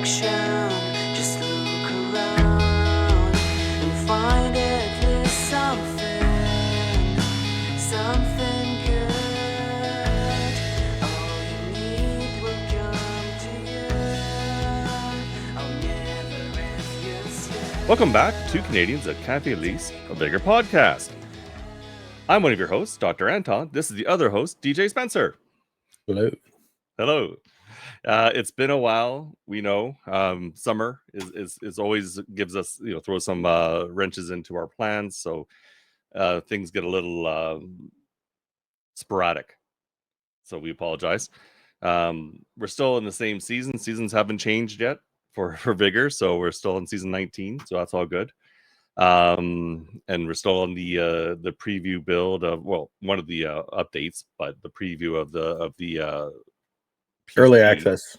direction. Just look around and find at least something good. All you need will come to you. I'll never refuse you. Welcome back to Canadians at Kafe Lise, a Vigor podcast. I'm one of your hosts, Dr. Anton. This is the other host, DJ Spencer. Hello. Hello. It's been a while. We know summer is always gives us, throws some wrenches into our plans. So things get a little sporadic. So we apologize. We're still in the same season. Seasons haven't changed yet for Vigor. So we're still in season 19. So that's all good. And we're still on the preview build of, well, one of the updates, but the preview of the Early PC. access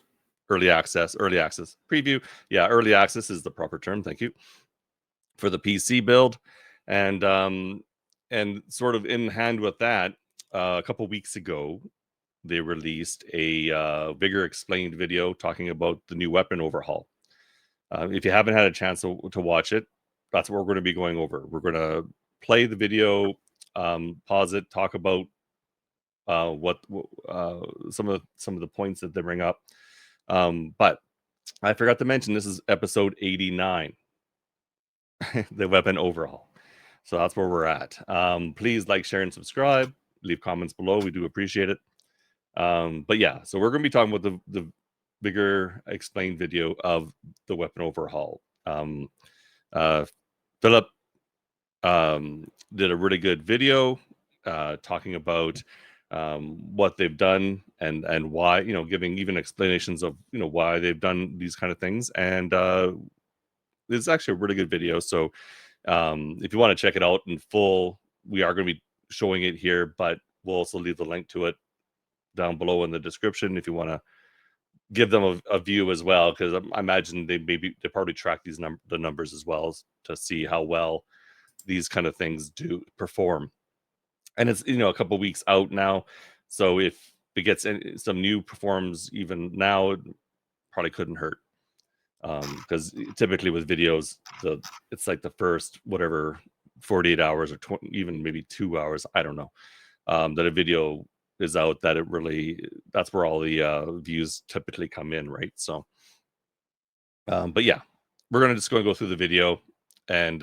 early access preview. Yeah, early access is the proper term. Thank you for the PC build. And sort of in hand with that, a couple weeks ago they released a Vigor Explained video talking about the new weapon overhaul. If you haven't had a chance to watch it, that's what we're going to be going over. We're going to play the video, pause it, talk about what some of the points that they bring up. But I forgot to mention this is episode 89, the weapon overhaul. So that's where we're at. Please like, share, and subscribe. Leave comments below. We do appreciate it. But yeah, so we're going to be talking about the Vigor Explained video of the weapon overhaul. Philip did a really good video talking about what they've done and why, giving even explanations of why they've done these kind of things. And it's actually a really good video. So if you want to check it out in full, we are going to be showing it here, but we'll also leave the link to it down below in the description if you want to give them a view as well, because I imagine they probably track the numbers as well to see how well these kind of things do perform. And it's a couple weeks out now, so if it gets some new performs even now, it probably couldn't hurt, because typically with videos, it's like the first 48 hours or 20, even maybe 2 hours, I don't know, that a video is out, that that's where all the views typically come in, right? So but yeah, we're just going to go through the video and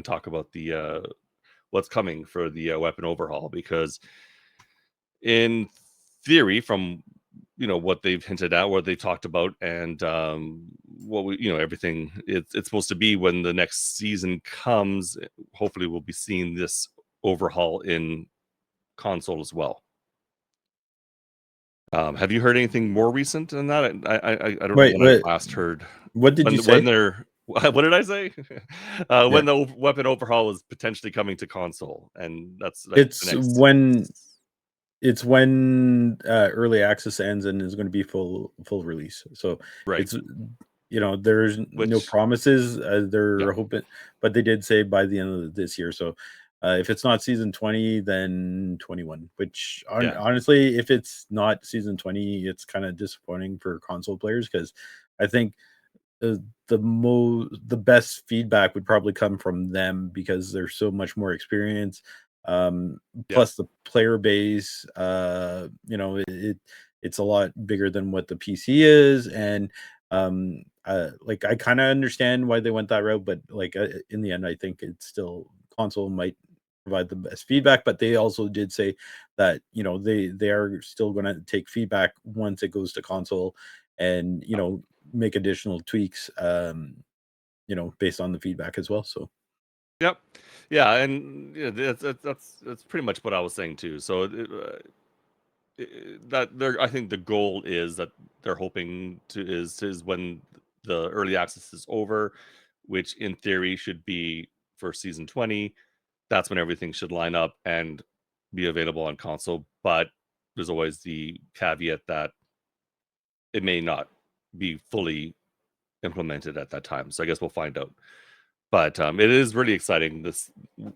talk about the what's coming for the weapon overhaul, because in theory, from what they've hinted at, what they talked about, and what we everything, it's supposed to be when the next season comes, hopefully we'll be seeing this overhaul in console as well. Have you heard anything more recent than that? I don't know when I last heard. What did you say? What did I say? When the weapon overhaul is potentially coming to console, and that's like it's when early access ends and is going to be full release. So right. It's there's no promises. They're hoping, but they did say by the end of this year. So if it's not season 20, then 21, which honestly, if it's not season 20, it's kind of disappointing for console players, because I think the best feedback would probably come from them, because there's so much more experience. Plus the player base, it's a lot bigger than what the PC is. And like, I kind of understand why they went that route, but like in the end, I think it's still console might provide the best feedback. But they also did say that they are still going to take feedback once it goes to console, and make additional tweaks based on the feedback as well. So yep, yeah, and that's pretty much what I was saying too. So I think the goal is that they're hoping is when the early access is over, which in theory should be for season 20. That's when everything should line up and be available on console. But there's always the caveat that it may not be fully implemented at that time. So I guess we'll find out. But it is really exciting, this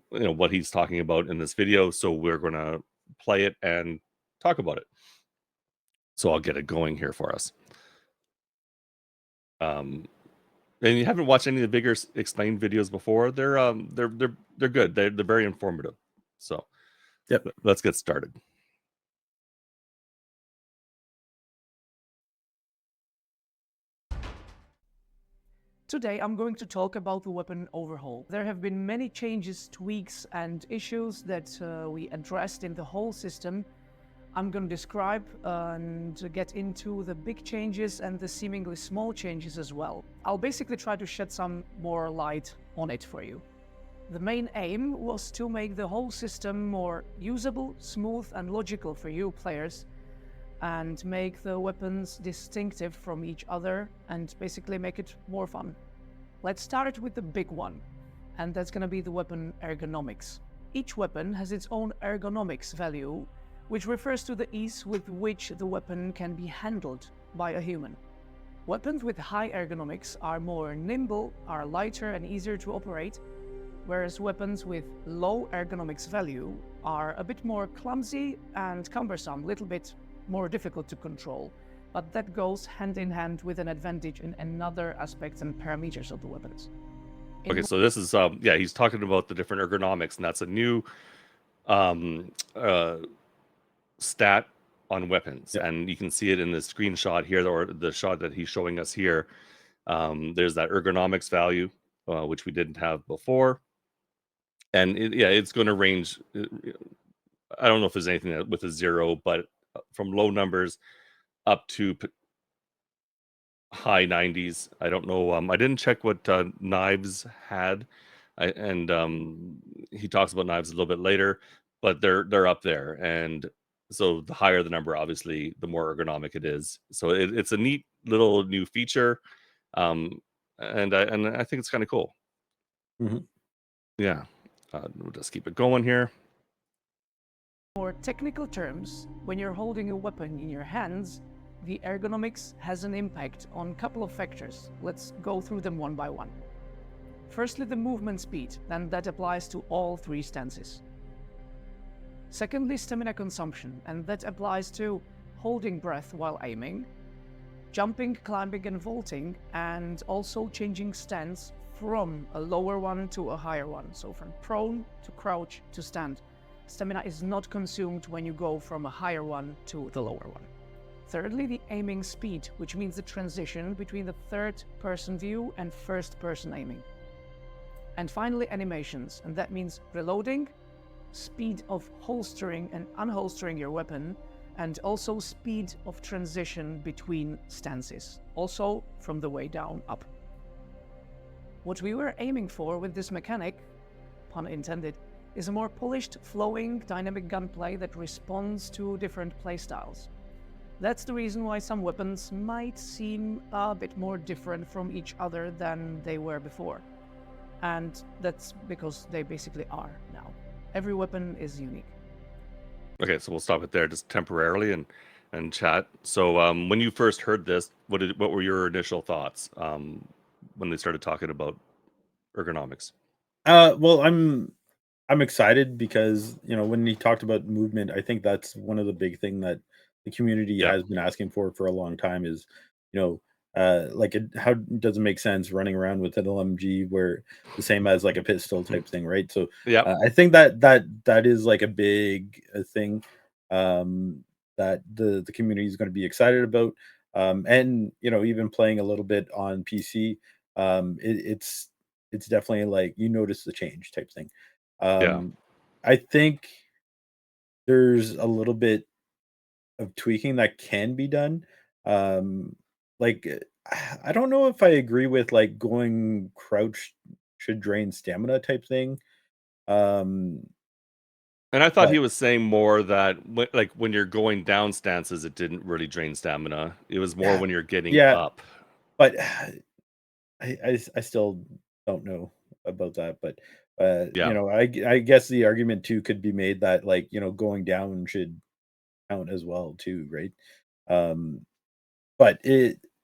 what he's talking about in this video. So we're going to play it and talk about it. So I'll get it going here for us. And you haven't watched any of the Vigor Explained videos before, they're good. They're very informative. So Yep. let's get started. Today I'm going to talk about the weapon overhaul. There have been many changes, tweaks and issues that we addressed in the whole system. I'm going to describe and get into the big changes and the seemingly small changes as well. I'll basically try to shed some more light on it for you. The main aim was to make the whole system more usable, smooth and logical for you players, and make the weapons distinctive from each other and basically make it more fun. Let's start with the big one, and that's going to be the weapon ergonomics. Each weapon has its own ergonomics value, which refers to the ease with which the weapon can be handled by a human. Weapons with high ergonomics are more nimble, are lighter and easier to operate, whereas weapons with low ergonomics value are a bit more clumsy and cumbersome, a little bit more difficult to control, but that goes hand in hand with an advantage in another aspects and parameters of the weapons. Okay, so this is he's talking about the different ergonomics, and that's a new stat on weapons. Yep. And you can see it in the screenshot here, or the shot that he's showing us here. There's that ergonomics value, which we didn't have before, and it's going to range. I don't know if there's anything with a 0, but from low numbers up to high 90s. I don't know. I didn't check what knives had, and he talks about knives a little bit later, but they're up there. And so the higher the number, obviously, the more ergonomic it is. So it's a neat little new feature, and I think it's kind of cool. Mhm. Yeah, we'll just keep it going here. More technical terms, when you're holding a weapon in your hands, the ergonomics has an impact on a couple of factors. Let's go through them one by one. Firstly, the movement speed, and that applies to all 3 stances. Secondly, stamina consumption, and that applies to holding breath while aiming, jumping, climbing and vaulting, and also changing stance from a lower one to a higher one. So from prone to crouch to stand. Stamina is not consumed when you go from a higher one to the lower one. Thirdly, the aiming speed, which means the transition between the third-person view and first-person aiming. And finally, animations, and that means reloading, speed of holstering and unholstering your weapon, and also speed of transition between stances, also from the way down up. What we were aiming for with this mechanic, pun intended, is a more polished, flowing, dynamic gunplay that responds to different playstyles. That's the reason why some weapons might seem a bit more different from each other than they were before. And that's because they basically are now. Every weapon is unique. Okay, so we'll stop it there just temporarily and chat. So when you first heard this, what were your initial thoughts when they started talking about ergonomics? Well, I'm excited because when he talked about movement, I think that's one of the big thing that the community Yeah. has been asking for a long time is how does it make sense running around with an LMG where the same as like a pistol type thing, right? So Yeah. I think that is like a big thing that the community is going to be excited about, and even playing a little bit on PC, it's definitely like you notice the change type thing. Yeah. I think there's a little bit of tweaking that can be done. Like I don't know if I agree with like going crouch should drain stamina type thing. Um, And I thought but he was saying more that when you're going down stances, it didn't really drain stamina. It was more yeah, when you're getting yeah, up. but I still don't know about that. But Yeah. I guess the argument too could be made that like going down should count as well too, right? Um, but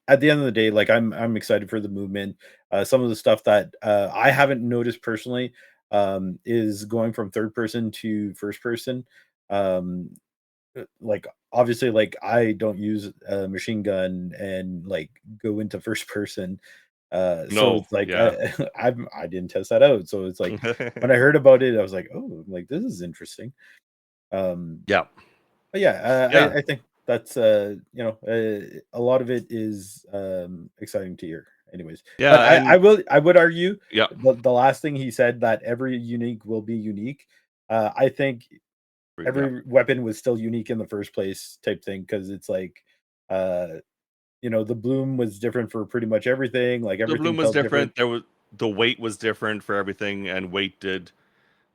at the end of the day, like I'm excited for the movement. Some of the stuff that I haven't noticed personally is going from third person to first person. Um, like obviously like I don't use a machine gun and like go into first person. So No, it's like yeah. I didn't test that out. So it's like when I heard about it, I was like, oh, like this is interesting. Um, Yeah, but yeah, yeah, I think that's a lot of it is exciting to hear. Anyways, but yeah, and I would argue yeah, the last thing he said that every unique will be unique. I think yeah. every weapon was still unique in the first place type thing because it's like uh the bloom was different for pretty much everything. Like The everything bloom was felt different. different. There was the weight was different for everything, and weight did.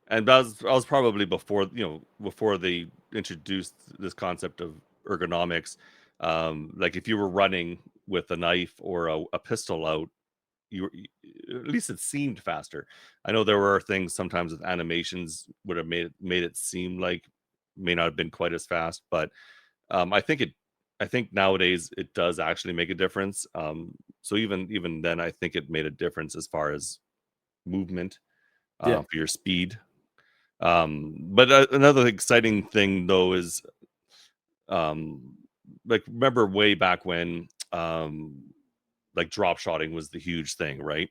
And that was probably before they introduced this concept of ergonomics. Like if you were running with a knife or a pistol out, at least it seemed faster. I know there were things sometimes with animations would have made it seem like may not have been quite as fast, but I think nowadays it does actually make a difference. So even then, I think it made a difference as far as movement Yeah, for your speed. But another exciting thing though is um, like remember way back when like drop shotting was the huge thing, right?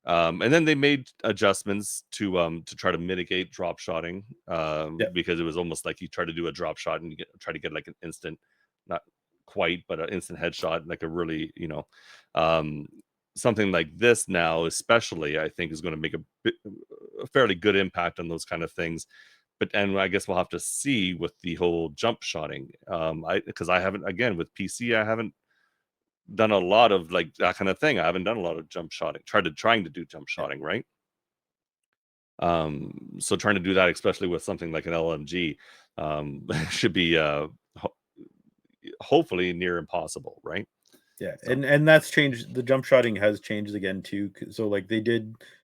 And then they made adjustments to try to mitigate drop shotting yeah, because it was almost like you try to do a drop shot and try to get like an instant, not quite, but an instant headshot, like a really um, something like this now, especially I think is going to make a fairly good impact on those kind of things. But and I guess we'll have to see with the whole jump shotting. I because I haven't again with PC, I haven't done a lot of like that kind of thing. I haven't done a lot of jump shotting. Trying to do jump yeah, shotting, right? So trying to do that, especially with something like an LMG, should be hopefully near impossible, right? yeah. So And that's changed. The jump shotting has changed again too. So like they did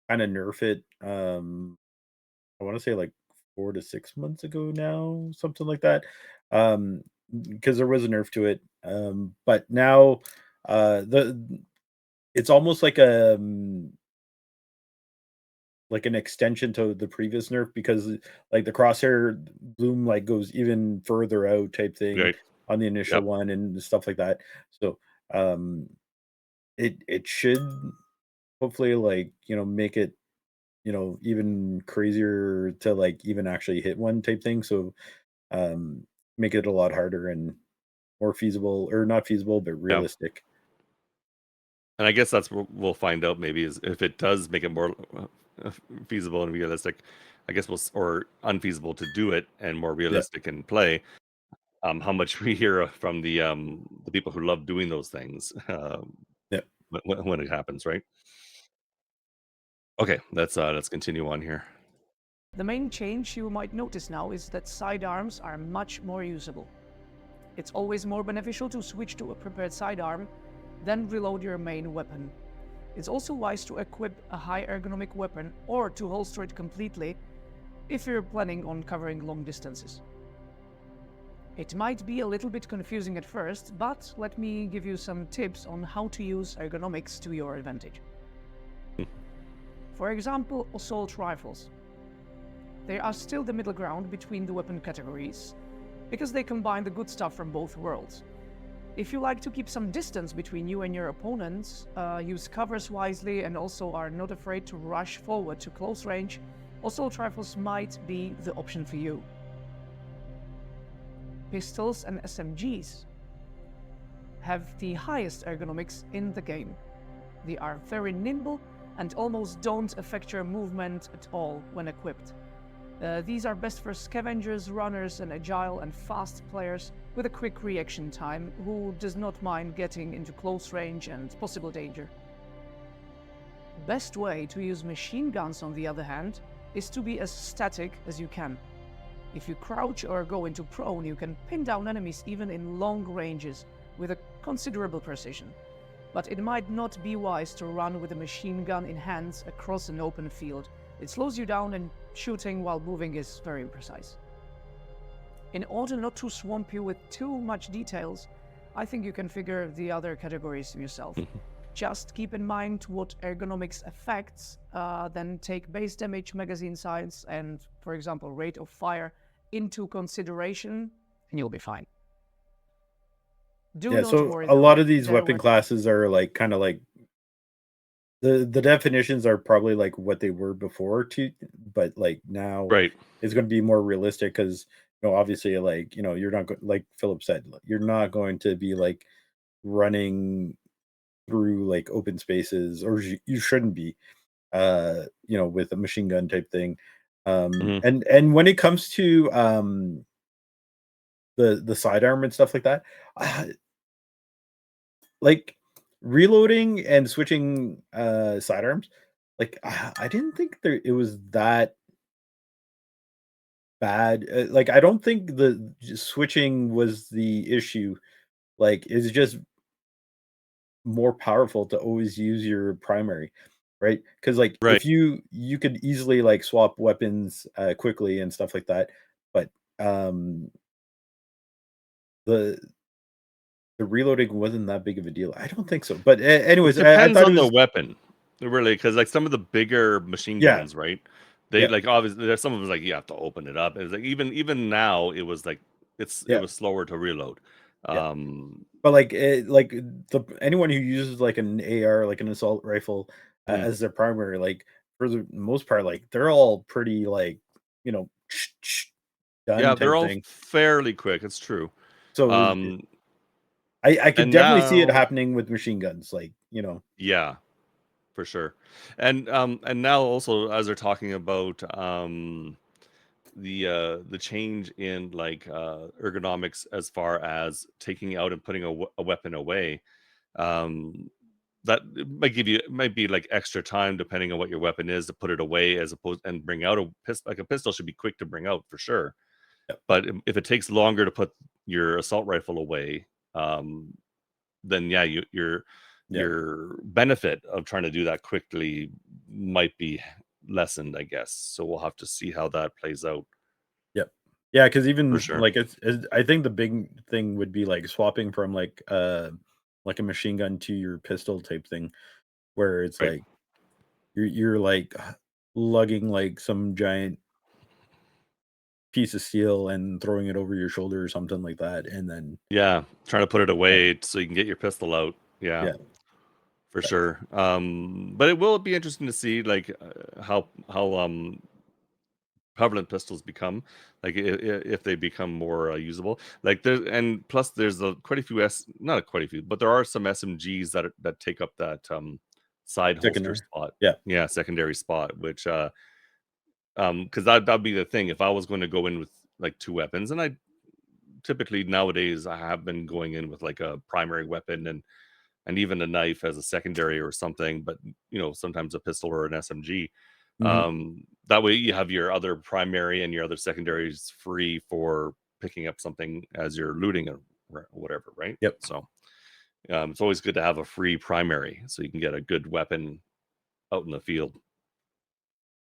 kind of nerf it. I want to say like 4 to 6 months ago now, something like that. Um, because there was a nerf to it. But now the it's almost like an extension to the previous nerf because like the crosshair bloom like goes even further out type thing right, on the initial yep, one and stuff like that. So um it should hopefully like make it even crazier to like even actually hit one type thing. So um make it a lot harder and more feasible, or not feasible but yeah. realistic. And I guess that's what we'll find out maybe is if it does make it more feasible and realistic. I guess or unfeasible to do it and more Yeah, realistic in play. How much we hear from the people who love doing those things yeah, when it happens, right? Okay, let's continue on here. The main change you might notice now is that sidearms are much more usable. It's always more beneficial to switch to a prepared sidearm than reload your main weapon. It's also wise to equip a high ergonomic weapon or to holster it completely if you're planning on covering long distances. It might be a little bit confusing at first, but let me give you some tips on how to use ergonomics to your advantage. For example, assault rifles. They are still the middle ground between the weapon categories, because they combine the good stuff from both worlds. If you like to keep some distance between you and your opponents, use covers wisely, and also are not afraid to rush forward to close range, assault rifles might be the option for you. Pistols and SMGs have the highest ergonomics in the game. They are very nimble and almost don't affect your movement at all when equipped. These are best for scavengers, runners, and agile and fast players with a quick reaction time who does not mind getting into close range and possible danger. Best way to use machine guns, on the other hand, is to be as static as you can. If you crouch or go into prone, you can pin down enemies even in long ranges with a considerable precision. But it might not be wise to run with a machine gun in hands across an open field. It slows you down, and shooting while moving is very imprecise. In order not to swamp you with too much details, I think you can figure the other categories yourself. Just keep in mind what ergonomics affects, then take base damage, magazine size, and, for example, rate of fire into consideration, and you'll be fine. Do Yeah, not so worry a lot though, of these there weapon were classes are like kind of like the definitions are probably like what they were before too, but like now Right. it's going to be more realistic because obviously like you're not like Philip said, you're not going to be like running through like open spaces, or you shouldn't be with a machine gun type thing. Mhm. And when it comes to the sidearm and stuff like that, like reloading and switching sidearms, like I didn't think it was that bad. Like I don't think the switching was the issue. Like it's just more powerful to always use your primary, right? Because like Right. if you could easily like swap weapons quickly and stuff like that, but the reloading wasn't that big of a deal. I don't think so. But It anyways, I depends thought it on the was weapon, really, because like some of the bigger machine yeah, guns, right? They yeah, like obviously there's some of them like you have to open it up. It's like even now it was like it yeah, was slower to reload. yeah. Um, But like the anyone who uses like an AR, like an assault rifle, mhm. as their primary, like for the most part, like they're all pretty like you know Yeah, done they're type all thing. fairly quick. It's true. So Um, I could and definitely see it now, happening with machine guns, like yeah, for sure. And now also as they're talking about the change in like ergonomics as far as taking out and putting a weapon away, um that it might be like extra time depending on what your weapon is to put it away as opposed and bring out a pistol. Like a pistol should be quick to bring out for sure, yeah, but if it takes longer to put your assault rifle away, um then yeah, yeah, your benefit of trying to do that quickly might be lessened, I guess. So we'll have to see how that plays out yeah, yeah. Because for even sure. like I think the big thing would be like swapping from like a machine gun to your pistol type thing, where it's Right. like you're like lugging like some giant piece of steel and throwing it over your shoulder or something like that, and then Yeah, trying to put it yeah, away so you can get your pistol out. Yeah, yeah, for sure. But it will be interesting to see like how prevalent pistols become, like if they become more usable. Like there, and plus there's quite a few not quite a few, but there are some SMGs that take up that side holster secondary, spot. yeah, Yeah, secondary spot, which because that'd be the thing if I was going to go in with like two weapons, and I typically nowadays I have been going in with like a primary weapon and even a knife as a secondary or something, but sometimes a pistol or an SMG. hmm That way you have your other primary and your other secondaries free for picking up something as you're looting or whatever, right? yep, So it's always good to have a free primary so you can get a good weapon out in the field.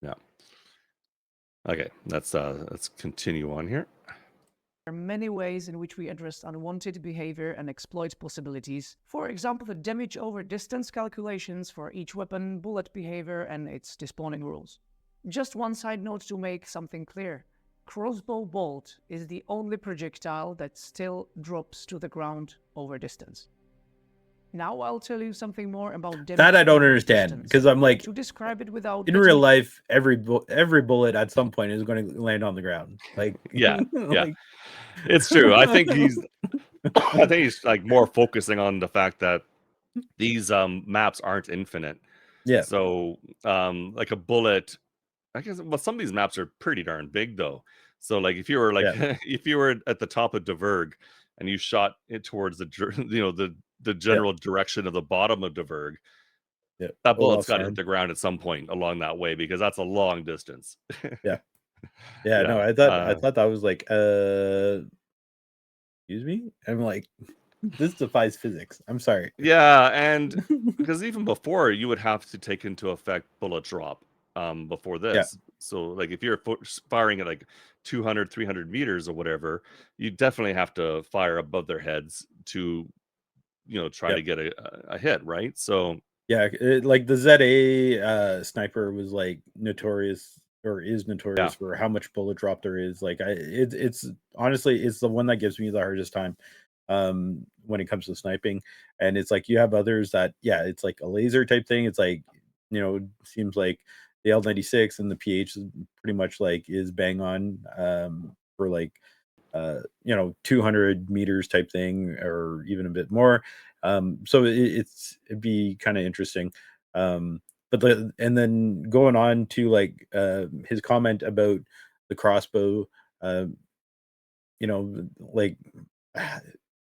Yeah. Okay, let's continue on here. There are many ways in which we address unwanted behavior and exploit possibilities. For example, the damage over distance calculations for each weapon, bullet behavior, and its despawning rules. Just one side note to make something clear. Crossbow bolt is the only projectile that still drops to the ground over distance. Now I'll tell you something more about damage that I don't over understand distance. because I'm like To describe it without in real getting life, every bullet at some point is going to land on the ground. Like, Yeah, yeah, like it's true. I think he's like more focusing on the fact that these maps aren't infinite. yeah, So like a bullet, I guess, well, some of these maps are pretty darn big though. So like if you were like yeah, if you were at the top of Diverg and you shot it towards the yeah, general direction of the bottom of Diverg, yeah. that bullet's Olaf's got to hit farm. the ground at some point along that way because that's a long distance. Yeah, yeah. No, Yeah. I thought that was like, excuse me. I'm like, this defies physics. I'm sorry. Yeah, and because even before you would have to take into effect bullet drop before Yeah, this. So like if you're firing at like 200 300 meters or whatever, you definitely have to fire above their heads to try yeah, to get a hit, right? So yeah. Like the ZA sniper was like notorious or is notorious for how much bullet drop there is. Like it's honestly, it's the one that gives me the hardest time when it comes to sniping. And it's like you have others that, yeah, it's like a laser type thing. It's like, seems like the L96 and the PH is pretty much like is bang on for like 200 meters type thing, or even a bit more. So it'd be kind of interesting. But and then going on to like his comment about the crossbow, like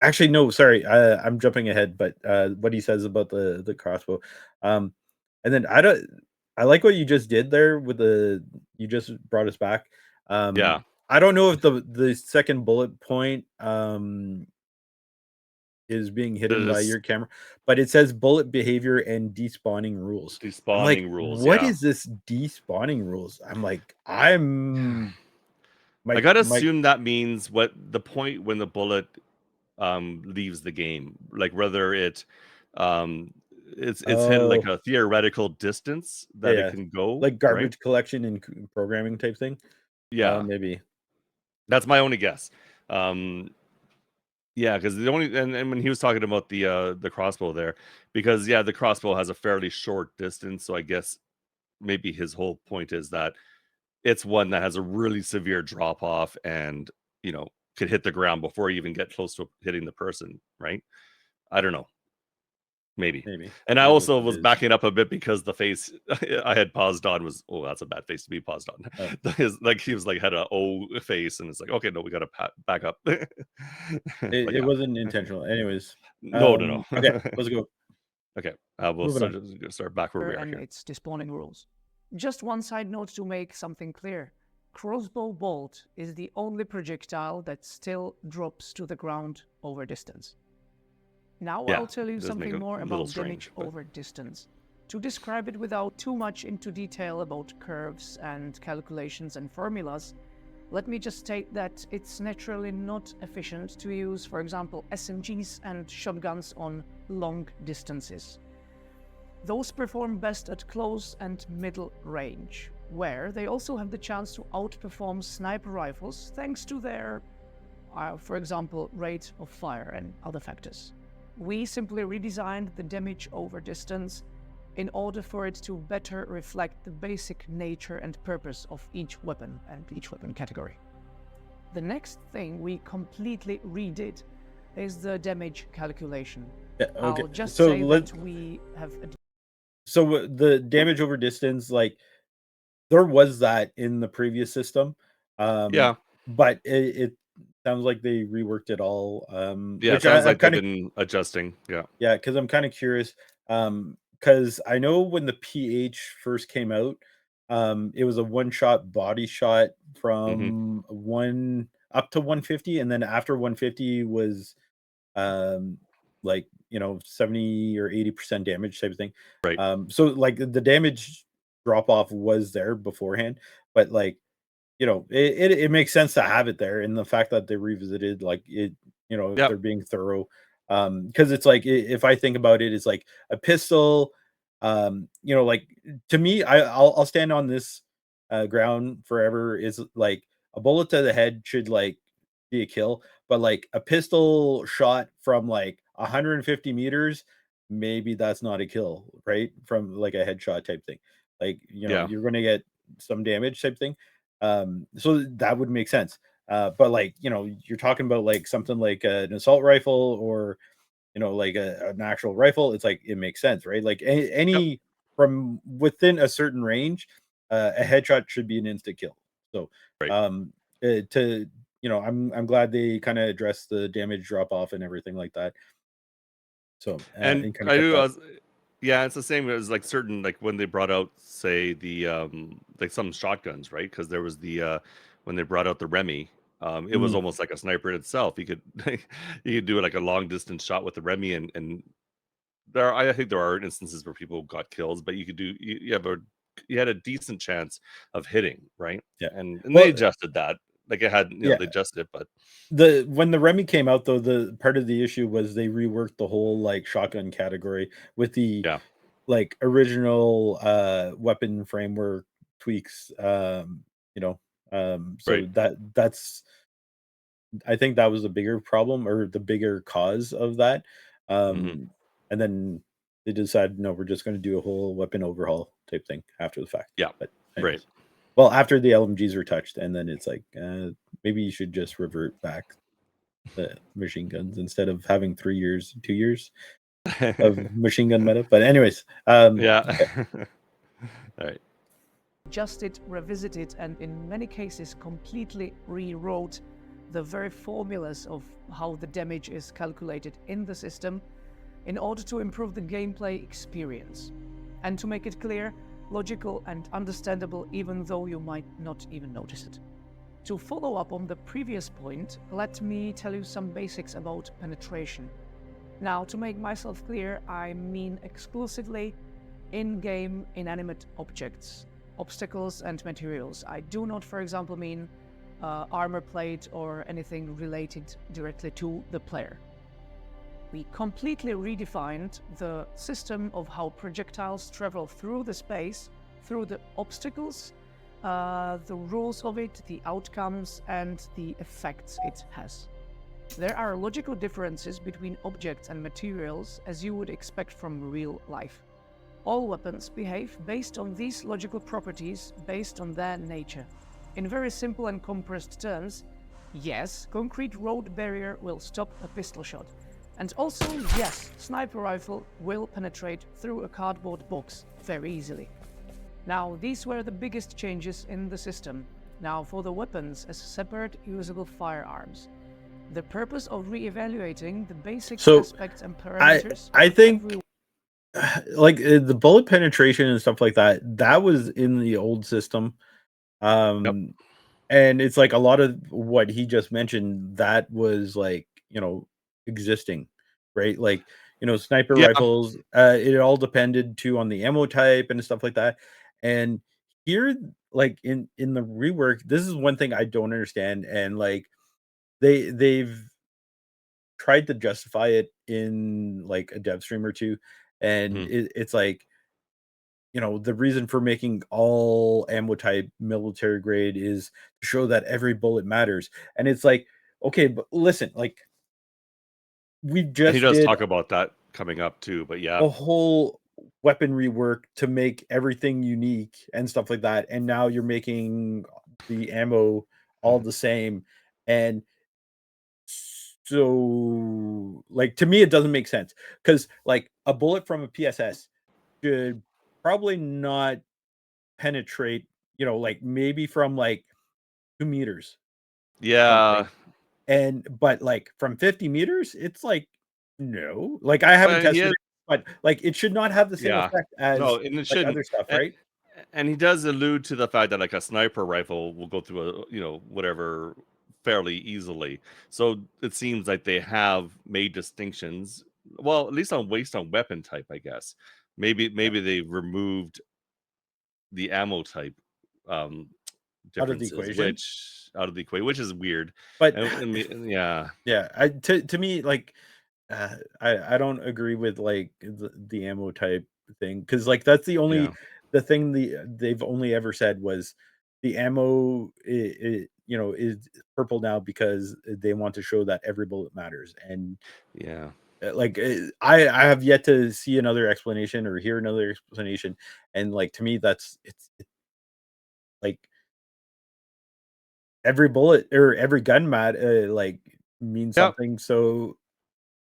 actually no, sorry, I'm jumping ahead, but what he says about the crossbow, and then I like what you just did there with you just brought us back. Yeah. I don't know if the second bullet point is being hidden by your camera, but it says bullet behavior and despawning rules. I'm like, rules. what Yeah. is this despawning rules? I'm like, I gotta assume that means what the point when the bullet leaves the game, like whether it's hit like a theoretical distance that it can go, like garbage right? collection and programming type thing. Yeah, maybe that's my only guess. Yeah, because the only and when he was talking about the crossbow there, because the crossbow has a fairly short distance, so I guess maybe his whole point is that it's one that has a really severe drop off and could hit the ground before you even get close to hitting the person, right? I don't know. Maybe. And I also was backing up a bit because the face I had paused on was, oh, that's a bad face to be paused on. Like he was like had a O face, and it's like, okay, no, we got to back up. it wasn't intentional. Anyways, no. Okay, let's go. Okay, we'll start back where we are and here. its despawning rules. Just one side note to make something clear. Crossbow bolt is the only projectile that still drops to the ground over distance. Now I'll tell you something more about damage over distance. To describe it without too much into detail about curves and calculations and formulas, let me just state that it's naturally not efficient to use, for example, SMGs and shotguns on long distances. Those perform best at close and middle range, where they also have the chance to outperform sniper rifles thanks to their, for example, rate of fire and other factors. We simply redesigned the damage over distance in order for it to better reflect the basic nature and purpose of each weapon and each weapon category. The next thing we completely redid is the damage calculation. Okay. I'll just say that we have... So the damage over distance, like, there was that in the previous system. But it sounds like they reworked it all. Which sounds like they've been adjusting. Yeah, because I'm kind of curious. Because I know when the PH first came out, it was a one-shot body shot from 1 up to 150, and then after 150 was like 70 or 80% damage type of thing. Right. So like the damage drop off was there beforehand, but like it makes sense to have it there, and the fact that they revisited like it, if they're being thorough, because it's like if I think about it, it's like a pistol, like to me, I'll stand on this ground forever, is like a bullet to the head should like be a kill, but like a pistol shot from like 150 meters, maybe that's not a kill, right? From like a headshot type thing, like you're going to get some damage type thing. So that would make sense. But like, you're talking about like something like an assault rifle or, like an actual rifle. It's like, it makes sense, right? Like any from within a certain range, a headshot should be an instant kill. So, I'm glad they kind of addressed the damage drop off and everything like that. So, and I do. It's the same as like certain, like when they brought out, say, the like some shotguns, right? Because there was the when they brought out the Remy, it was almost like a sniper in itself. You could you could do like a long distance shot with the Remy, and I think there are instances where people got kills, but you could do you had a decent chance of hitting, right? Yeah, and they adjusted that. Like it had, they adjusted it, but when the Remy came out, though, the part of the issue was they reworked the whole like shotgun category with the like original weapon framework tweaks. You know, so Right. that's I think that was the bigger problem or the bigger cause of that. Mhm. And then they decided, no, we're just going to do a whole weapon overhaul type thing after the fact. Yeah. But Right. anyways, well, after the LMGs were touched, and then it's like maybe you should just revert back the machine guns instead of having 2 years of machine gun meta. But anyways, Yeah. okay. All right. Adjusted, revisited, and in many cases completely rewrote the very formulas of how the damage is calculated in the system in order to improve the gameplay experience. And to make it clear, logical and understandable even though you might not even notice it. To follow up on the previous point, let me tell you some basics about penetration. Now, to make myself clear, I mean exclusively in-game inanimate objects, obstacles and materials. I do not, for example, mean armor plate or anything related directly to the player. We completely redefined the system of how projectiles travel through the space, through the obstacles, the rules of it, the outcomes, and the effects it has. There are logical differences between objects and materials as you would expect from real life. All weapons behave based on these logical properties based on their nature. In very simple and compressed terms, yes, concrete road barrier will stop a pistol shot. And also, yes, sniper rifle will penetrate through a cardboard box very easily. Now, these were the biggest changes in the system. Now, for the weapons as separate usable firearms. The purpose of re-evaluating the basic aspects and parameters. I think like the bullet penetration and stuff like that was in the old system. And it's like a lot of what he just mentioned that was like, existing, right? Like, sniper Yeah. rifles, it all depended too on the ammo type and stuff like that. And here, like in the rework, this is one thing I don't understand. And like they've tried to justify it in like a dev stream or two, and it's like, the reason for making all ammo type military grade is to show that every bullet matters. And it's like, okay, but listen, like we He just does did talk about that coming up too, but yeah. a whole weapon rework to make everything unique and stuff like that, and now you're making the ammo all the same. And so, like, to me, it doesn't make sense because, like, a bullet from a PSS should probably not penetrate, like maybe from like 2 meters, Yeah. but like from 50 meters, it's like no, like I haven't But he tested is, it, but like it should not have the same yeah. effect No, as and it like shouldn't. other stuff, And, right? and he does allude to the fact that like a sniper rifle will go through whatever fairly easily. So it seems like they have made distinctions. Well, at least based on weapon type, I guess. Maybe they removed the ammo type Out of the differences, equation. which out of the equation, which is weird. But Yeah. yeah, to me, like I don't agree with like the ammo type thing, because like that's the only the thing they've only ever said was the ammo is purple now because they want to show that every bullet matters. And Yeah. like I have yet to see another explanation or hear another explanation. And like to me, it's like every bullet or every gun like means Yep. something. So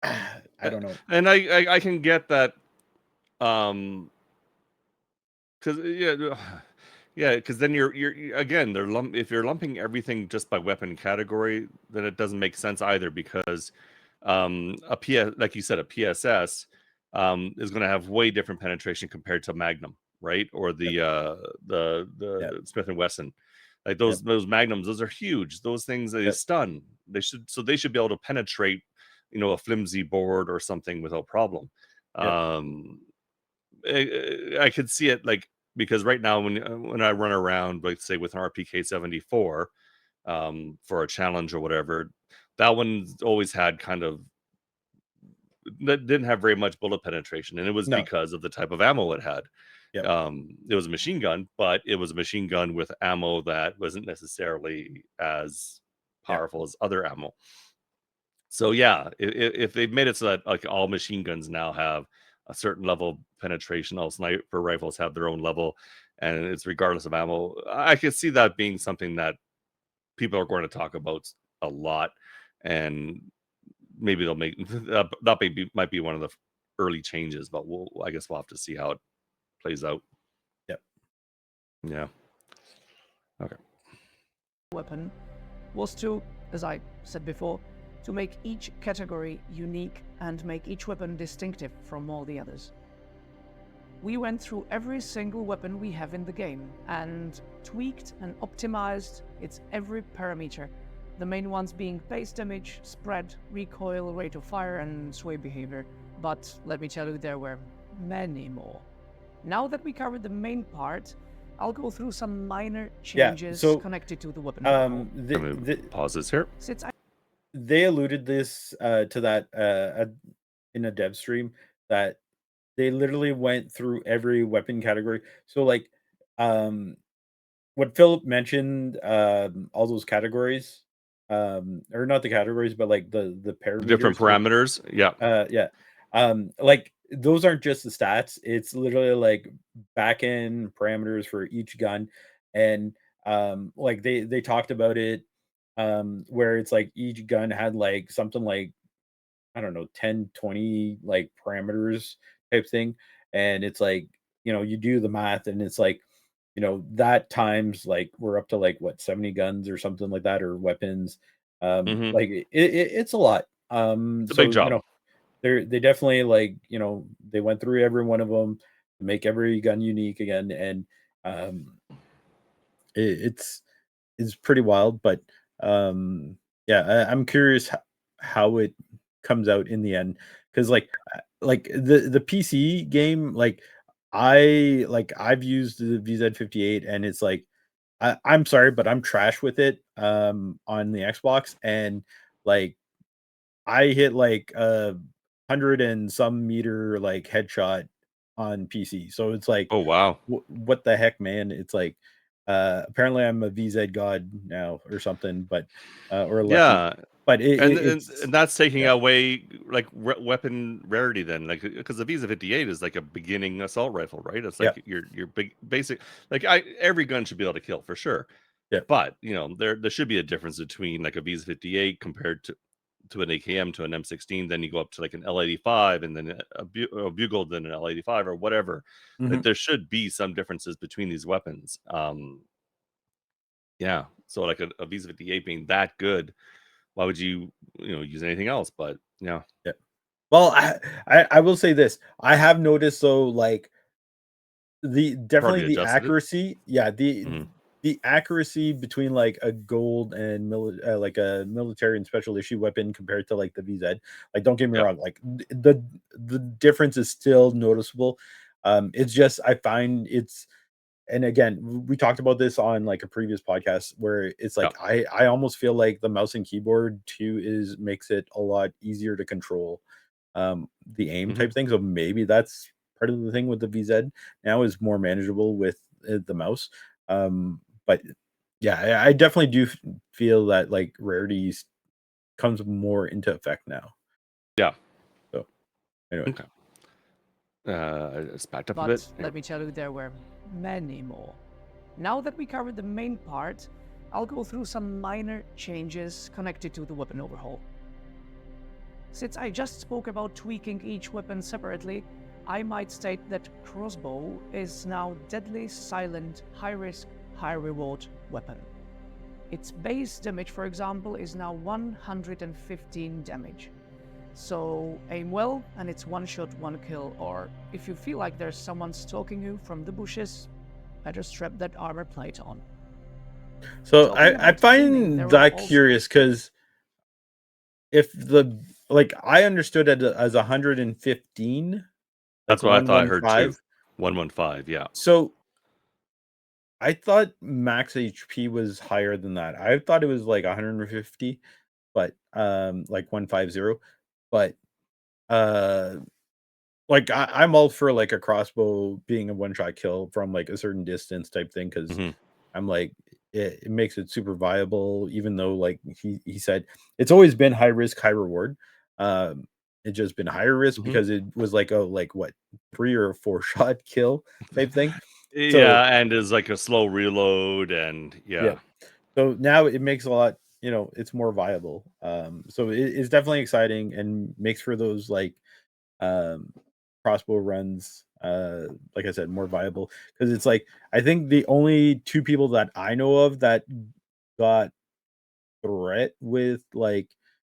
I don't know. And I can get that, because because then you're again if you're lumping everything just by weapon category, then it doesn't make sense either, because like you said, a PSS is going to have way different penetration compared to Magnum, right? Or the Smith and Wesson. Like those Magnums, those are huge. Those things, they stun. They should be able to penetrate, a flimsy board or something without problem. I could see it, like, because right now when I run around, like say with an RPK 74 for a challenge or whatever, that one's always had that didn't have very much bullet penetration, and it was because of the type of ammo it had. Yep. It was a machine gun, but it was a machine gun with ammo that wasn't necessarily as powerful as other ammo. So yeah, if they've made it so that like all machine guns now have a certain level of penetration, all sniper rifles have their own level, and it's regardless of ammo, I could see that being something that people are going to talk about a lot, and maybe they'll make that might be one of the early changes, but I guess we'll have to see how it plays out. Yep. Yeah. Okay. weapon was to, as I said before, to make each category unique and make each weapon distinctive from all the others. We went through every single weapon we have in the game and tweaked and optimized its every parameter, the main ones being base damage, spread, recoil, rate of fire, and sway behavior. But let me tell you, there were many more. Now that we covered the main part, I'll go through some minor changes so, connected to the weapon. overhaul. I'm gonna pause this here. Since They alluded this to that in a dev stream, that they literally went through every weapon category. So like what Philip mentioned, all those categories, or not the categories, but like the parameters, Different parameters. Yeah. yeah. Like those aren't just the stats. It's literally like back end parameters for each gun. And like they talked about it, where it's like each gun had like something like, I don't know, 10, 20 like parameters type thing. And it's like, you do the math and it's like, that times like we're up to like what, 70 guns or something like that, or weapons. Mhm. Like it's a lot. It's a So big job. they definitely like, they went through every one of them to make every gun unique again. And it's pretty wild, but yeah, I'm curious how it comes out in the end, because like the PC game, like I've used the VZ58, and it's like I'm sorry, but I'm trash with it on the Xbox, and like I hit like 100 and some meter like headshot on PC. So it's like, Oh wow. what the heck, man? It's like apparently I'm a VZ god now or something, but or lucky. Yeah. But And it's that's taking yeah. away like weapon rarity then, like because the Visa 58 is like a beginning assault rifle, right? It's Yeah. like your big basic, like every gun should be able to kill for sure. Yeah. But there should be a difference between like a Visa 58 compared to an AKM to an M16. Then you go up to like an L85 and then a Bugle, then an L85 or whatever. Like Mhm. there should be some differences between these weapons. Yeah. So like a Visa 58 being that good, why would you use anything else? But yeah. Yeah. Well, I will say this. I have noticed though, like definitely Probably the adjusted it. accuracy. Yeah, Mhm. the accuracy between like a gold and like a military and special issue weapon compared to like the VZ. Like, don't get me Yeah. wrong, like the difference is still noticeable. It's just I find it's, and again, we talked about this on like a previous podcast, where it's like I almost feel like the mouse and keyboard too makes it a lot easier to control the aim type Mhm. thing. So maybe that's part of the thing with the VZ now, is more manageable with the mouse. But yeah, I definitely do feel that like rarities comes more into effect now. Yeah. So anyway, Okay. It's backed up a But bit. let me tell you, there were many more. Now that we covered the main part, I'll go through some minor changes connected to the weapon overhaul. Since I just spoke about tweaking each weapon separately, I might state that Crossbow is now deadly, silent, high risk, high reward weapon. Its base damage, for example, is now 115 damage. So aim well and it's one shot, one kill, or if you feel like there's someone stalking you from the bushes, better strap that armor plate on. so Talking I about aiming, find there were that also- curious, because if I understood it as 115, That's like what I thought I heard too. 115. 115. Yeah. So I thought max HP was higher than that. I thought it was like 150, but like 150. But like I'm all for like a crossbow being a one-shot kill from like a certain distance type thing, because Mhm. I'm like it makes it super viable, even though like he said it's always been high risk, high reward. It just been higher risk Mhm. because it was like a like what 3 or 4 shot kill type thing. So Yeah, and is like a slow reload, and yeah, yeah, so now it makes a lot, it's more viable. So it's definitely exciting and makes for those like um crossbow runs, like I said, more viable, because it's like I think the only 2 people that I know of that got threat with like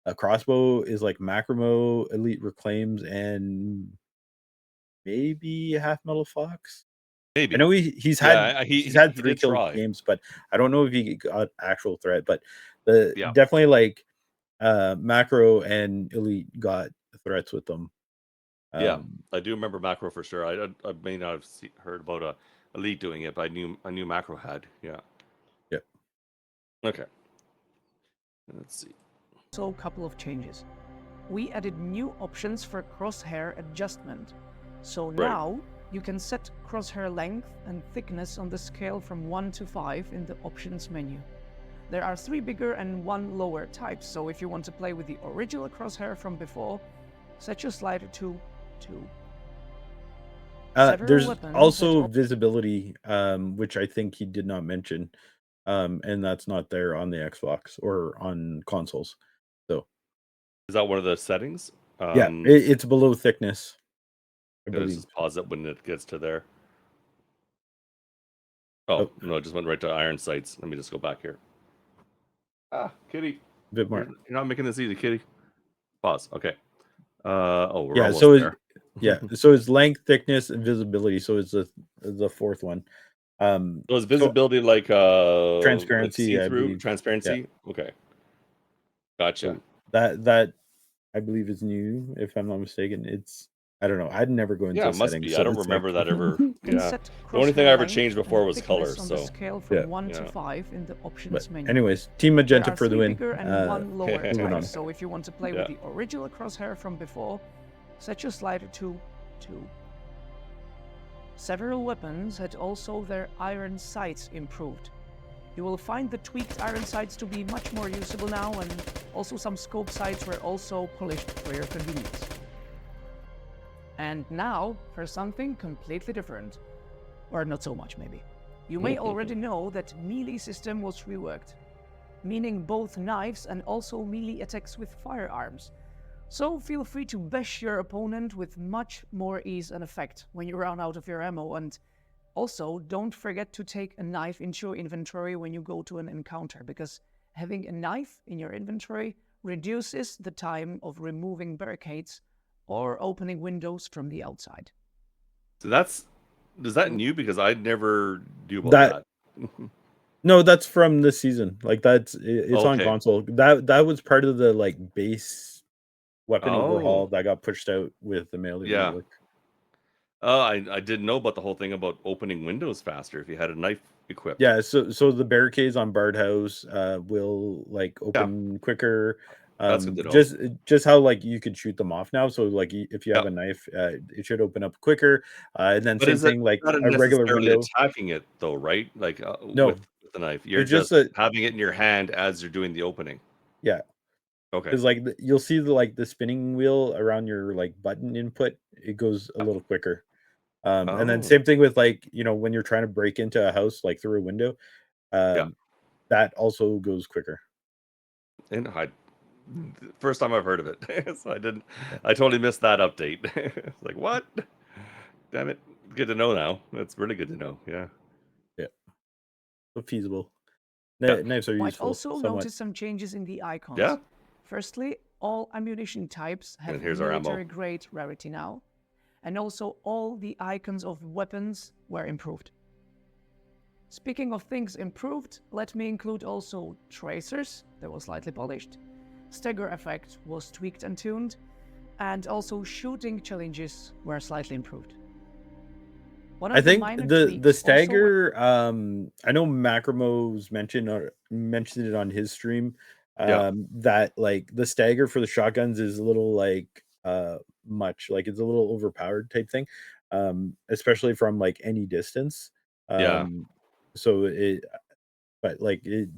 a crossbow is like Macromo, Elite Reclaims, and maybe Half Metal Fox. I maybe. know he's had Yeah, he's had he 3 did kill try. games, but I don't know if he got actual threat. But the Yeah, definitely like Macro and Elite got threats with them. yeah. Um, I do remember Macro for sure. I may not have heard about a Elite doing it, but I knew Macro had. Yeah. yeah. Okay. Let's see. So, a couple of changes. We added new options for crosshair adjustment. So Right. now you can set crosshair length and thickness on the scale from 1 to 5 in the options menu. There are 3 bigger and 1 lower types, so if you want to play with the original crosshair from before, set your slider to 2. Several There's weapons also that visibility, which I think he did not mention, and that's not there on the Xbox or on consoles. So Is that one of the settings? yeah, it's below thickness, I Let's believe. just pause it when it gets to there. Oh Oh, no, it just went right to iron sights. Let me just go back here. Ah, kitty, a bit you're more. not making this easy, kitty. Pause. Okay. We're Yeah, almost so there. so it's length, thickness, and visibility. So it's the fourth one. So is So visibility like transparency, see I through believe. Yeah. transparency? Okay, gotcha. So that I believe is new, if I'm not mistaken. I don't know. I'd never go Yeah, into it must settings, be. I so don't it's like remember that ever. can Yeah, set the only thing I crosshair ever length changed and before was thickness colors. on the So scale from yeah. 1 to yeah. 5 in the options But menu. anyways, Team There Magenta are for the 3 win. bigger and 1 lower moving on. types, so if you want to play Yeah. with the original crosshair from before, set your slider to 2. Several weapons had also their iron sights improved. You will find the tweaked iron sights to be much more usable now, and also some scope sights were also polished for your convenience. And now for something completely different. Or not so much, maybe. You may already know that melee system was reworked, meaning both knives and also melee attacks with firearms. So feel free to bash your opponent with much more ease and effect when you run out of your ammo, and also don't forget to take a knife into your inventory when you go to an encounter, because having a knife in your inventory reduces the time of removing barricades or opening windows from the outside. So is that new? Because I never knew about That that. no, that's from this season. Like it's on Okay. console. That was part of the like base weapon overhaul Oh, that got pushed out with the melee yeah. rework. I didn't know about the whole thing about opening windows faster if you had a knife equipped. Yeah, so the barricades on Bard House will like Yeah, open quicker. that's good to know. Just how like you could shoot them off now. So like if you have Yeah. a knife, it should open up quicker. And then But same is it thing like not a regular necessarily window. attacking it though, right? Like No, with the knife, you're it's just just a having it in your hand as you're doing the opening. yeah. Okay. Because like you'll see the spinning wheel around your like button input, it goes a little quicker. And then Oh, same thing with like when you're trying to break into a house like through a window, yeah. that also goes quicker. And first time I've heard of it, so Yeah, I totally missed that update. Like what? Damn it! Good to know now. That's really good to know. Yeah. yeah. So feasible. Yeah. Knives are Might useful also somewhat. notice some changes in the icons. Yeah. Firstly, all ammunition types And have here's our ammo. military grade rarity now, and also all the icons of weapons were improved. Speaking of things improved, let me include also tracers, they were slightly polished, stagger effect was tweaked and tuned, and also shooting challenges were slightly improved. One of I the think minor the tweaks also stagger, I know Macromo's mentioned it on his stream. Yeah. That like the stagger for the shotguns is a little like much. Like it's a little overpowered type thing, especially from like any distance. Yeah. So it, but like it,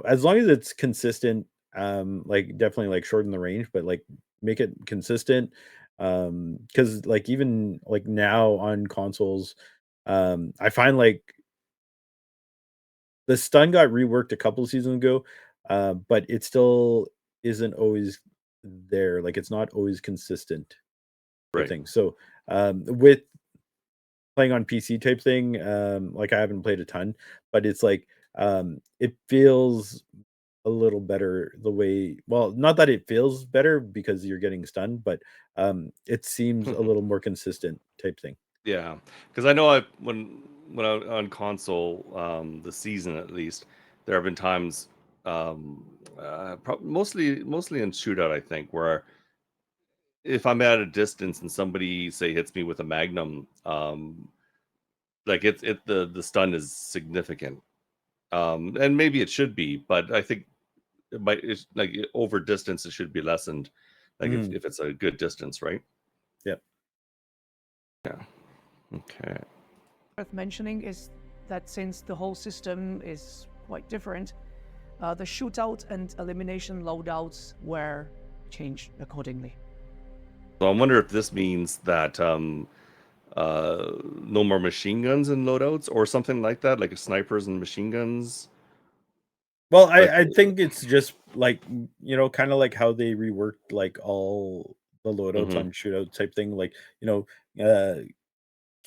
as long as it's consistent, like definitely like shorten the range, but like make it consistent. Because like even like now on consoles, I find like the stun got reworked a couple seasons ago, but it still isn't always there. Like it's not always consistent type Right. thing. So with playing on PC type thing, like I haven't played a ton, but it's like it feels a little better the way, well, not that it feels better because you're getting stunned, but it seems a little more consistent type thing. Yeah, because I know when I on console, the season at least, there have been times, mostly in Shootout, I think, where if I'm at a distance and somebody say hits me with a magnum, like the stun is significant, and maybe it should be, but I think it's like over distance it should be lessened, like Mhm. if it's a good distance, right? Yep. Yeah. Okay. Worth mentioning is that since the whole system is quite different, the shootout and elimination loadouts were changed accordingly. So I wonder if this means that no more machine guns and loadouts or something like that, like snipers and machine guns. Well, Like, I think it's just like kind of like how they reworked like all the loadouts mhm, on shootout type thing. Like uh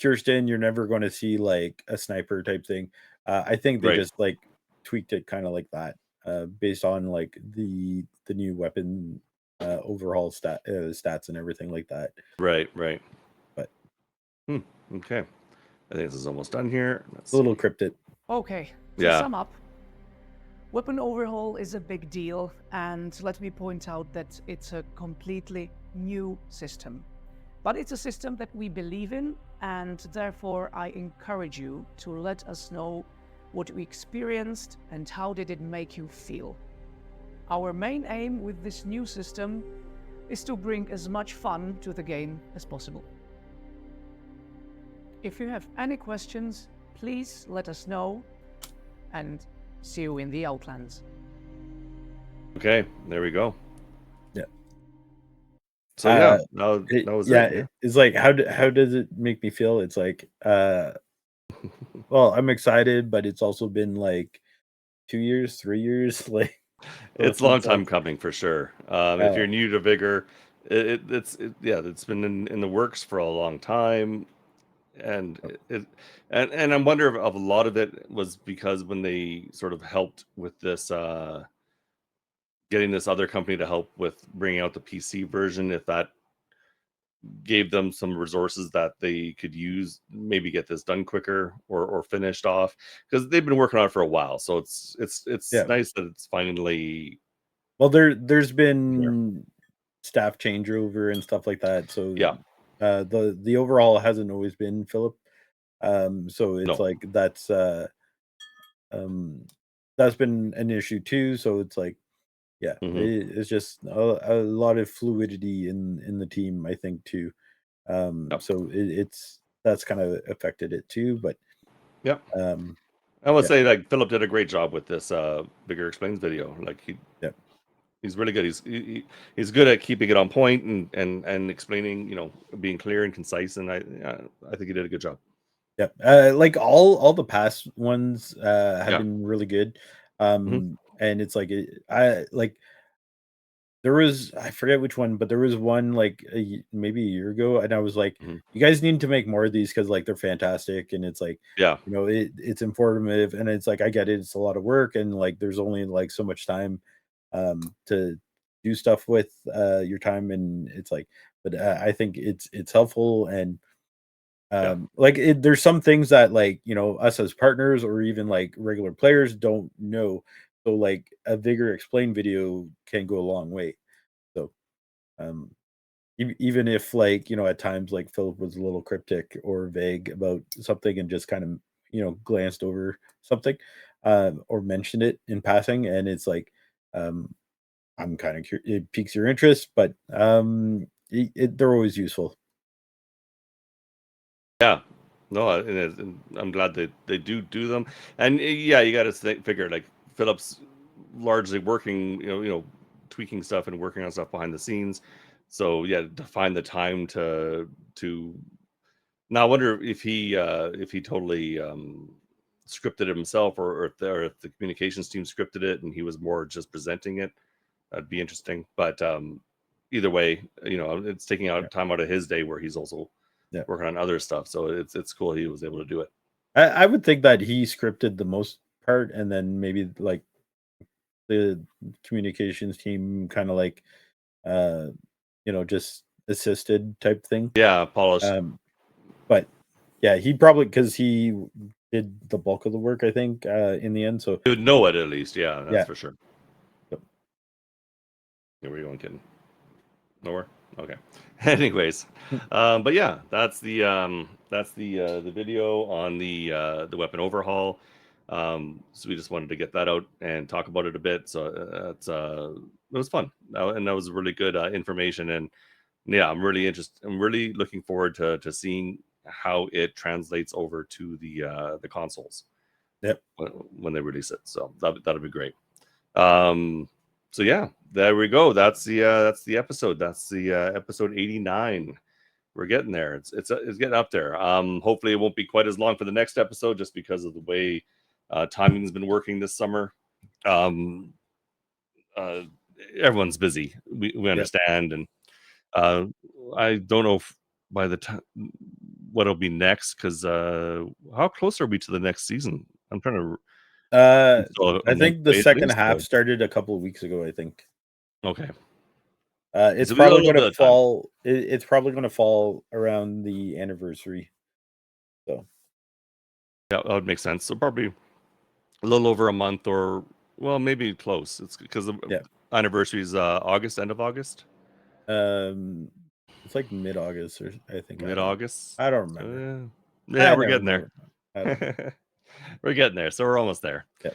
Kirsten, you're never going to see like a sniper type thing. I think they right, just like tweaked it kind of like that, based on like the new weapon overhaul stats and everything like that. right. But Hmm, okay, I think this is almost done here. Let's a little see. cryptid. Okay, to Yeah, sum up, weapon overhaul is a big deal, and let me point out that it's a completely new system. But it's a system that we believe in, and therefore I encourage you to let us know what you experienced and how did it make you feel. Our main aim with this new system is to bring as much fun to the game as possible. If you have any questions, please let us know, and see you in the Outlands. okay, there we go. Yeah. So yeah, It, that was yeah, it. Yeah. it's like how does it make me feel? It's like well, I'm excited, but it's also been like 2 years, 3 years, like It's a long since time coming for sure. If uh, you're new to Vigor, yeah, it's been in the works for a long time, and and I wonder if a lot of it was because when they sort of helped with this, getting this other company to help with bringing out the PC version, if that gave them some resources that they could use, maybe get this done quicker or finished off, because they've been working on it for a while. So it's yeah. nice that it's finally Well, there's here. been staff changeover and stuff like that. So Yeah, the overall hasn't always been Philip. So it's no, like um that's been an issue too. So it's like yeah, hmm it's just a lot of fluidity in the team, I think too. yep, So it's that's kind of affected it too. But yep. um I would yeah, say like Philip did a great job with this Bigger Explains video. Like yeah. he's really good. He's good at keeping it on point and explaining, being clear and concise. And I think he did a good job. Yeah, like all the past ones have Yeah. been really good. Hmm. And it's like I like there was, I forget which one, but there was one like maybe a year ago, and I was like, Hmm. you guys need to make more of these because like they're fantastic, and it's like Yeah. it's informative, and it's like I get it, it's a lot of work, and like there's only like so much time to do stuff with your time, and it's like, but I think it's helpful. And Yeah. like there's some things that like us as partners or even like regular players don't know, so like a Vigor Explained video can go a long way. So um even if like at times like Philip was a little cryptic or vague about something and just kind of glanced over something or mentioned it in passing, and it's like um I'm kind of it piques your interest, but they're always useful. Yeah. No, and I'm glad they do them. And yeah, you got to figure like Philip's largely working, tweaking stuff and working on stuff behind the scenes. So yeah, to find the time to now, I wonder if he totally scripted it himself, or if the communications team scripted it and he was more just presenting it. That'd be interesting. But either way, it's taking out time out of his day where he's also working on other stuff. So it's cool he was able to do it. I would think that he scripted the most part, and then maybe like the communications team kind of like just assisted type thing. Yeah, polished. But yeah, he probably, because he did the bulk of the work, I think, in the end. So you would know it at least. Yeah, that's for sure. Yep. Here we going, kid. Nowhere. Okay. Anyways, but yeah, that's the video on the weapon overhaul. So we just wanted to get that out and talk about it a bit. So it was fun, and that was really good information. And yeah, I'm really interested. I'm really looking forward to seeing how it translates over to the consoles. Yep. When they release it. So that'll be great. So yeah, there we go. That's the episode. That's the episode 89. We're getting there. It's getting up there. Hopefully it won't be quite as long for the next episode, just because of the way timing's been working this summer. Everyone's busy. We understand, and I don't know if by the time what'll be next, because how close are we to the next season? I'm trying to. I think the second half started a couple of weeks ago, I think. Okay. It's probably going to fall. It's probably going to fall around the anniversary. So yeah, that would make sense. So probably a little over a month, or well, maybe close. It's because the anniversary is August, end of August. It's like mid-August, or I think mid-August. I don't remember. Yeah, we're getting there. We're getting there, so we're almost there. Yeah.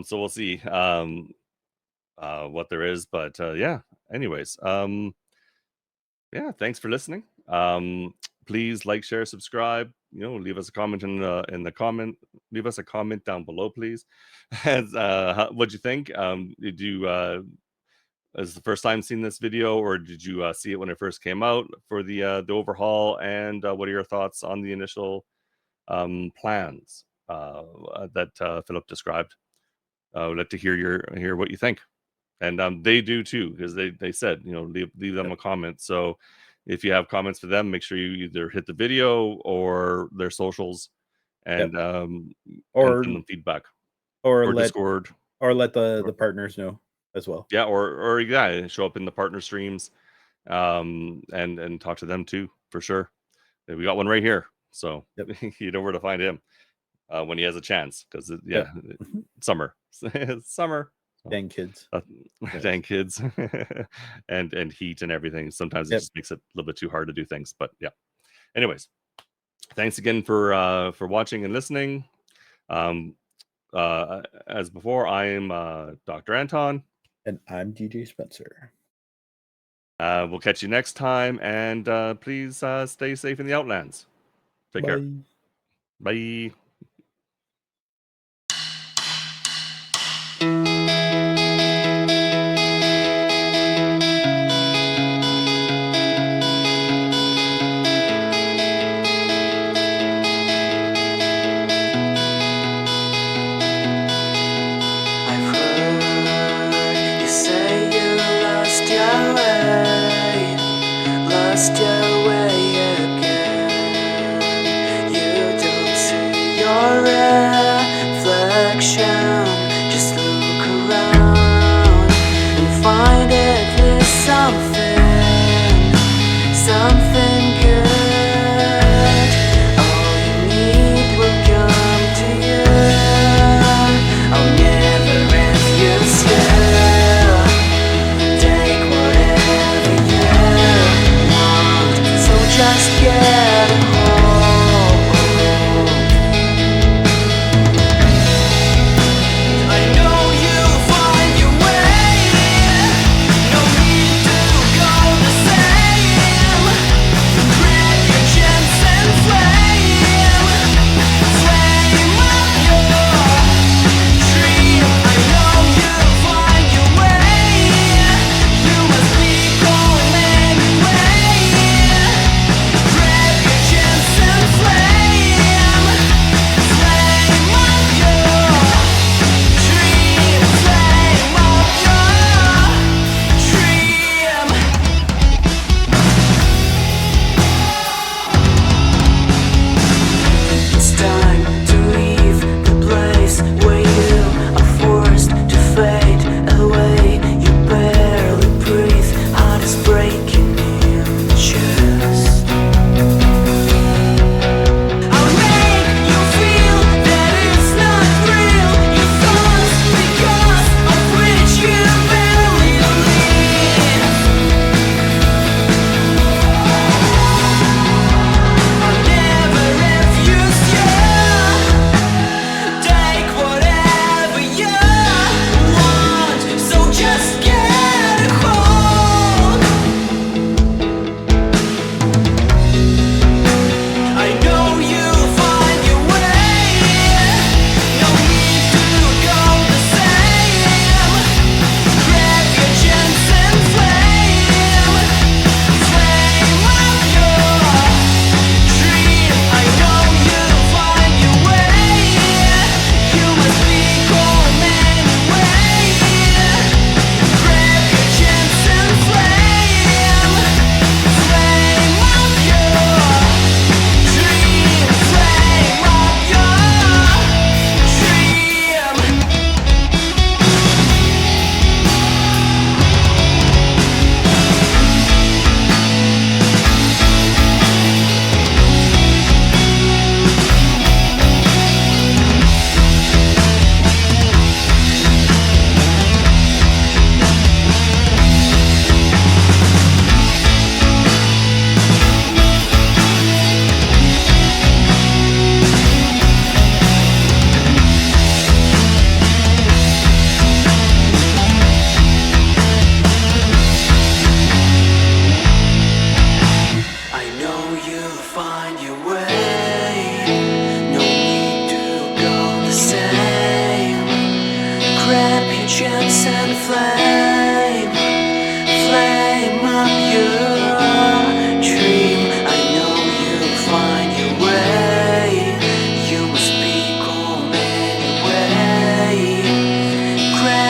So we'll see what there is, but yeah. Anyways, yeah. Thanks for listening. Please like, share, subscribe. Leave us a comment in the comment. Leave us a comment down below, please. As what'd you think? Did you is the first time seeing this video, or did you see it when it first came out for the overhaul? And what are your thoughts on the initial plans that Philip described? I would like to hear what you think, and they do too, because they said leave them a comment. So if you have comments for them, make sure you either hit the video or their socials, and or send them feedback, or let Discord, or let the partners know as well. Yeah, or show up in the partner streams, and talk to them too, for sure. We got one right here, so you know where to find him when he has a chance, because summer. Summer. Dang kids. Dang kids. and heat and everything. Sometimes it just makes it a little bit too hard to do things, but yeah. Anyways, thanks again for watching and listening. As before, I am Dr. Anton. And I'm DJ Spencer. We'll catch you next time, and please stay safe in the Outlands. Take care. Bye. Lost your way again. You don't see your reflection. Just look around and find at least something good. All you need will come to you. I'll never end you still. Take whatever you want, so just get a hold.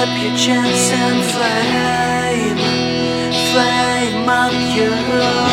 up your chest and flame up your